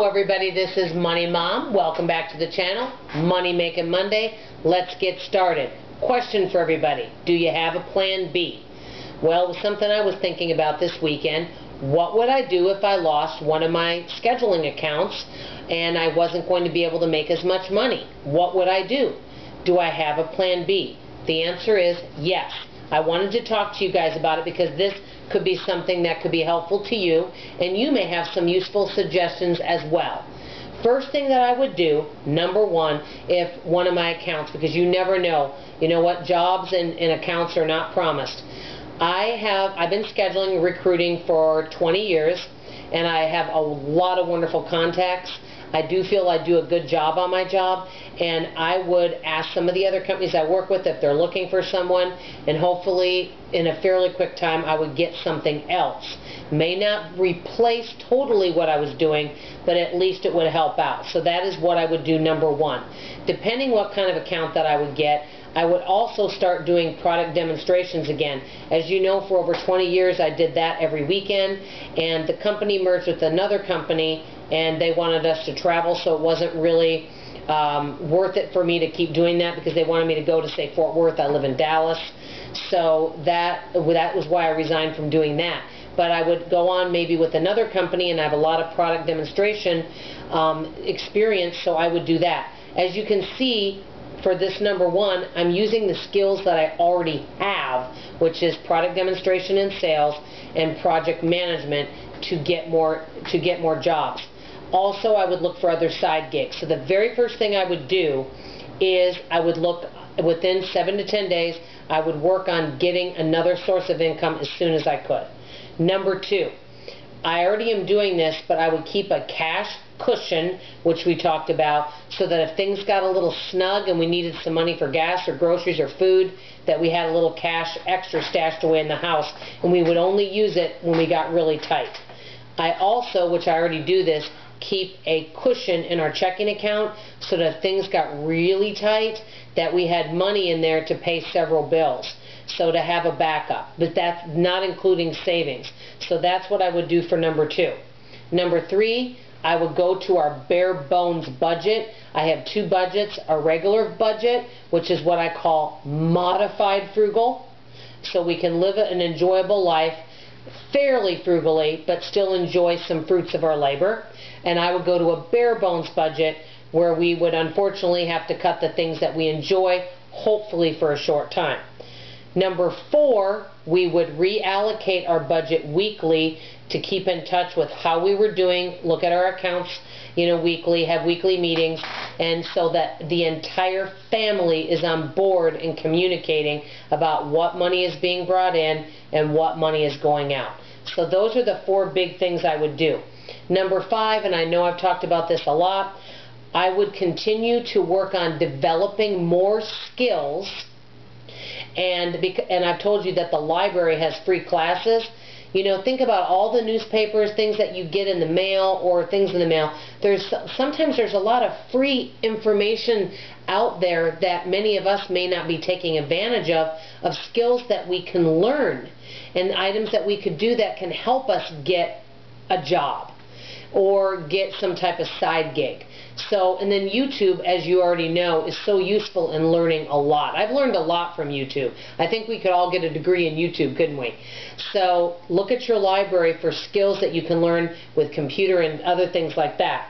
everybody, this is Money Mom. Welcome back to the channel. Money Making Monday. Let's get started. Question for everybody. Do you have a plan B? Well, it was something I was thinking about this weekend. What would I do if I lost one of my scheduling accounts and I wasn't going to be able to make as much money? What would I do? Do I have a plan B? The answer is yes. I wanted to talk to you guys about it because this could be something that could be helpful to you, and you may have some useful suggestions as well. First thing that I would do, number one, if one of my accounts, because you never know, you know what, jobs and accounts are not promised. I've been scheduling recruiting for 20 years, and I have a lot of wonderful contacts. I do feel I do a good job on my job, and I would ask some of the other companies I work with if they're looking for someone, and hopefully in a fairly quick time I would get something else. May not replace totally what I was doing, but at least it would help out. So that is what I would do, number one. Depending what kind of account that I would get, I would also start doing product demonstrations again. As you know, for over 20 years I did that every weekend, and the company merged with another company and they wanted us to travel, so it wasn't really worth it for me to keep doing that because they wanted me to go to, say, Fort Worth. I live in Dallas, so that was why I resigned from doing that. But I would go on maybe with another company, and I have a lot of product demonstration experience, so I would do that. As you can see, for this number one, I'm using the skills that I already have, which is product demonstration and sales and project management, to get more jobs. Also, I would look for other side gigs. So the very first thing I would do is I would look within 7 to 10 days. I would work on getting another source of income as soon as I could. Number two, I already am doing this, but I would keep a cash cushion, which we talked about, so that if things got a little snug and we needed some money for gas or groceries or food, that we had a little cash extra stashed away in the house, and we would only use it when we got really tight. I also, which I already do this, keep a cushion in our checking account so that if things got really tight, that we had money in there to pay several bills. So to have a backup, but that's not including savings. So that's what I would do for number two. Number three, I would go to our bare bones budget. I have two budgets, a regular budget, which is what I call modified frugal, so we can live an enjoyable life fairly frugally, but still enjoy some fruits of our labor. And I would go to a bare bones budget where we would unfortunately have to cut the things that we enjoy, hopefully for a short time. Number four, we would reallocate our budget weekly to keep in touch with how we were doing, look at our accounts, weekly, have weekly meetings, and so that the entire family is on board and communicating about what money is being brought in and what money is going out. So those are the four big things I would do. Number five, and I know I've talked about this a lot, I would continue to work on developing more skills, and I've told you that the library has free classes. Think about all the newspapers, things that you get in the mail or things in the mail. Sometimes there's a lot of free information out there that many of us may not be taking advantage of skills that we can learn and items that we could do that can help us get a job or get some type of side gig. So, and then YouTube, as you already know, is so useful in learning a lot. I've learned a lot from YouTube. I think we could all get a degree in YouTube, couldn't we? So look at your library for skills that you can learn with computer and other things like that.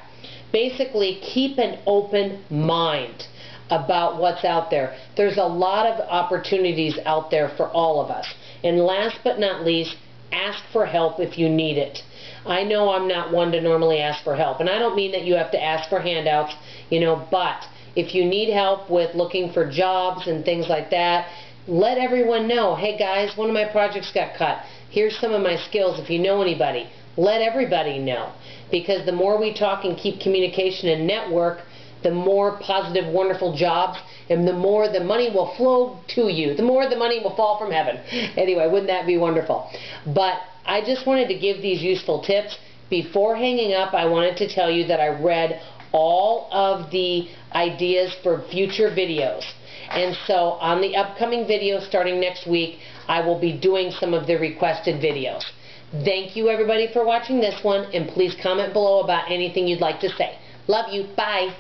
Basically, keep an open mind about what's out there. There's a lot of opportunities out there for all of us. And last but not least, ask for help if you need it. I know I'm not one to normally ask for help, and I don't mean that you have to ask for handouts, but if you need help with looking for jobs and things like that, let everyone know, hey guys, one of my projects got cut. Here's some of my skills. If you know anybody, let everybody know, because the more we talk and keep communication and network, the more positive, wonderful jobs, and the more the money will flow to you, the more the money will fall from heaven. Anyway, wouldn't that be wonderful? But I just wanted to give these useful tips. Before hanging up, I wanted to tell you that I read all of the ideas for future videos. And so on the upcoming video starting next week, I will be doing some of the requested videos. Thank you everybody for watching this one, and please comment below about anything you'd like to say. Love you. Bye.